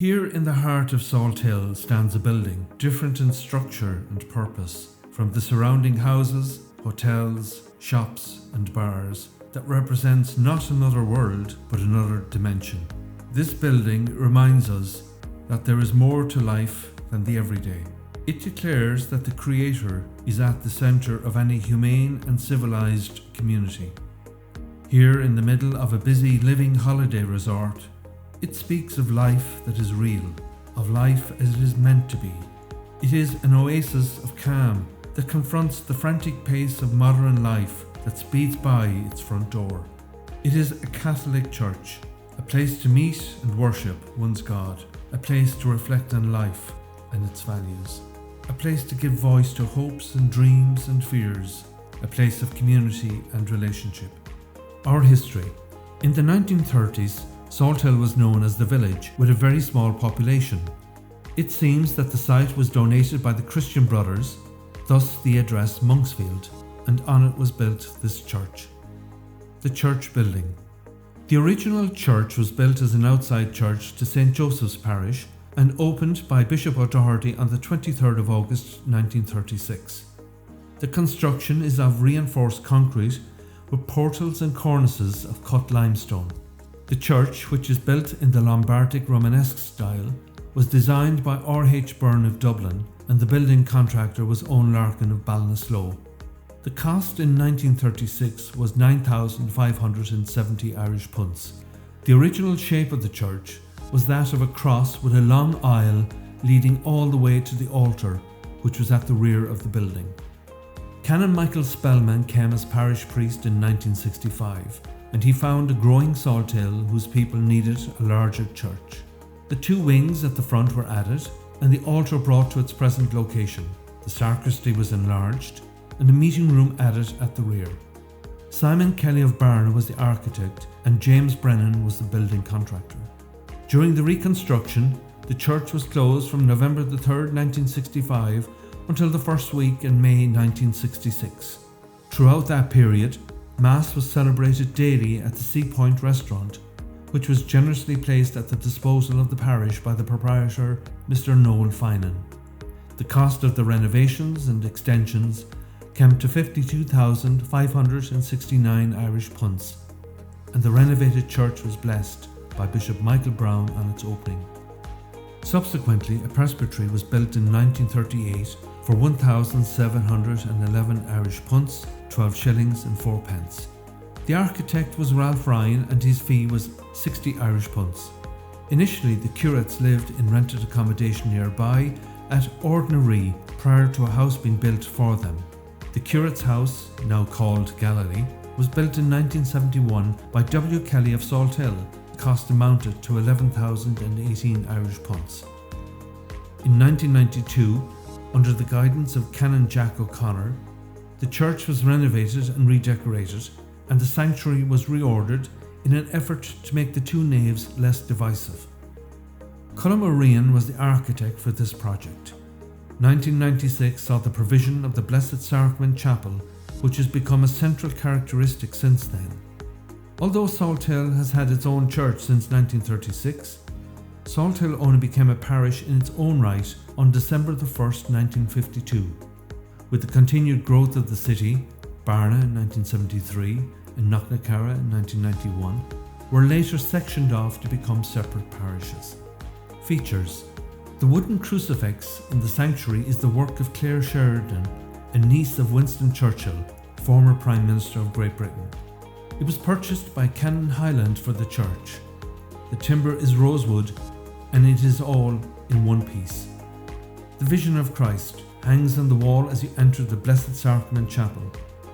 Here in the heart of Salthill stands a building, different in structure and purpose from the surrounding houses, hotels, shops and bars that represents not another world but another dimension. This building reminds us that there is more to life than the everyday. It declares that the Creator is at the centre of any humane and civilised community. Here in the middle of a busy living holiday resort, it speaks of life that is real, of life as it is meant to be. It is an oasis of calm that confronts the frantic pace of modern life that speeds by its front door. It is a Catholic church, a place to meet and worship one's God, a place to reflect on life and its values, a place to give voice to hopes and dreams and fears, a place of community and relationship. Our history. In the 1930s, Salthill was known as the village with a very small population. It seems that the site was donated by the Christian Brothers, thus the address Monksfield, and on it was built this church. The church building. The original church was built as an outside church to St. Joseph's Parish and opened by Bishop O'Doherty on the 23rd of August 1936. The construction is of reinforced concrete with portals and cornices of cut limestone. The church, which is built in the Lombardic Romanesque style, was designed by R.H. Byrne of Dublin, and the building contractor was Owen Larkin of Ballinasloe. The cost in 1936 was 9,570 Irish punts. The original shape of the church was that of a cross with a long aisle leading all the way to the altar, which was at the rear of the building. Canon Michael Spellman came as parish priest in 1965, and he found a growing Salthill whose people needed a larger church. The two wings at the front were added, and the altar brought to its present location. The sacristy was enlarged, and a meeting room added at the rear. Simon Kelly of Barna was the architect, and James Brennan was the building contractor. During the reconstruction, the church was closed from November the 3rd, 1965 until the first week in May 1966. Throughout that period, Mass was celebrated daily at the Sea Point restaurant, which was generously placed at the disposal of the parish by the proprietor, Mr. Noel Finan. The cost of the renovations and extensions came to 52,569 Irish punts, and the renovated church was blessed by Bishop Michael Brown on its opening. Subsequently, a presbytery was built in 1938 for 1,711 Irish punts, 12 shillings and 4 pence. The architect was Ralph Ryan, and his fee was 60 Irish punts. Initially, the curates lived in rented accommodation nearby at Ordinary prior to a house being built for them. The curate's house, now called Galway, was built in 1971 by W. Kelly of Salthill. The cost amounted to 11,018 Irish punts. In 1992, under the guidance of Canon Jack O'Connor, the church was renovated and redecorated, and the sanctuary was reordered in an effort to make the two naves less divisive. Colm O'Rian was the architect for this project. 1996 saw the provision of the Blessed Sacrament Chapel, which has become a central characteristic since then. Although Salthill has had its own church since 1936, Salthill only became a parish in its own right on December the 1st, 1952. With the continued growth of the city, Barna in 1973 and Knocknacarra in 1991 were later sectioned off to become separate parishes. Features. The wooden crucifix in the sanctuary is the work of Claire Sheridan, a niece of Winston Churchill, former Prime Minister of Great Britain. It was purchased by Canon Highland for the church. The timber is rosewood, and it is all in one piece. The Vision of Christ hangs on the wall as you enter the Blessed Sacrament Chapel.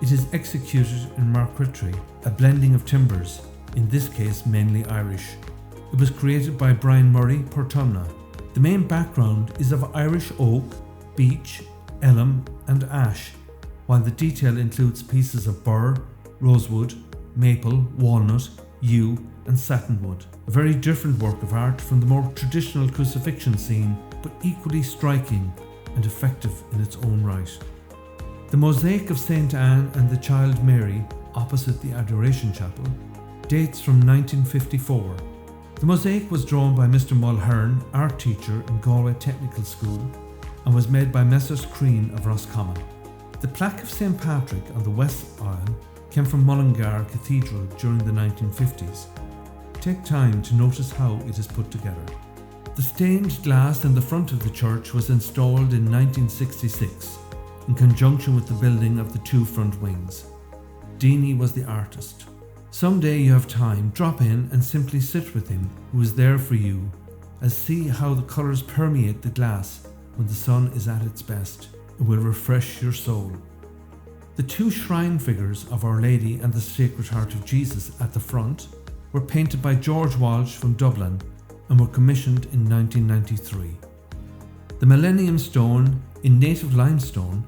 It is executed in marquetry, a blending of timbers, in this case mainly Irish. It was created by Brian Murray, Portumna. The main background is of Irish oak, beech, elm and ash, while the detail includes pieces of burr, rosewood, maple, walnut, yew and satinwood. A very different work of art from the more traditional crucifixion scene, but equally striking and effective in its own right. The mosaic of St. Anne and the Child Mary, opposite the Adoration Chapel, dates from 1954. The The mosaic was drawn by Mr. Mulhern, art teacher in Galway Technical School, and was made by Messrs. Crean of Roscommon. The plaque of St. Patrick on the west aisle came from Mullingar Cathedral during the 1950s. Take time to notice how it is put together. The stained glass in the front of the church was installed in 1966 in conjunction with the building of the two front wings. Deany was the artist. Someday you have time, drop in and simply sit with him who is there for you, and see how the colours permeate the glass when the sun is at its best. It will refresh your soul. The two shrine figures of Our Lady and the Sacred Heart of Jesus at the front were painted by George Walsh from Dublin and were commissioned in 1993. The Millennium Stone in native limestone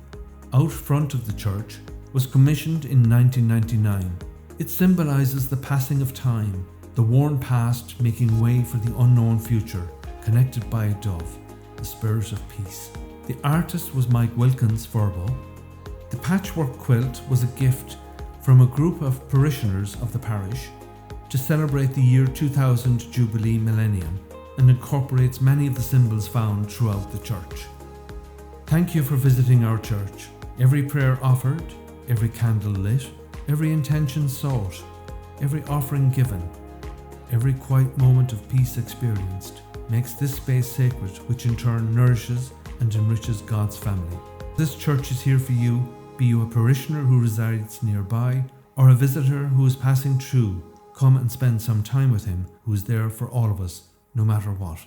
out front of the church was commissioned in 1999. It symbolises the passing of time, the worn past making way for the unknown future, connected by a dove, the spirit of peace. The artist was Mike Wilkins Furbo. The patchwork quilt was a gift from a group of parishioners of the parish to celebrate the year 2000 Jubilee Millennium and incorporates many of the symbols found throughout the church. Thank you for visiting our church. Every prayer offered, every candle lit, every intention sought, every offering given, every quiet moment of peace experienced makes this space sacred, which in turn nourishes and enriches God's family. This church is here for you, be you a parishioner who resides nearby or a visitor who is passing through. Come and spend some time with him who is there for all of us, no matter what.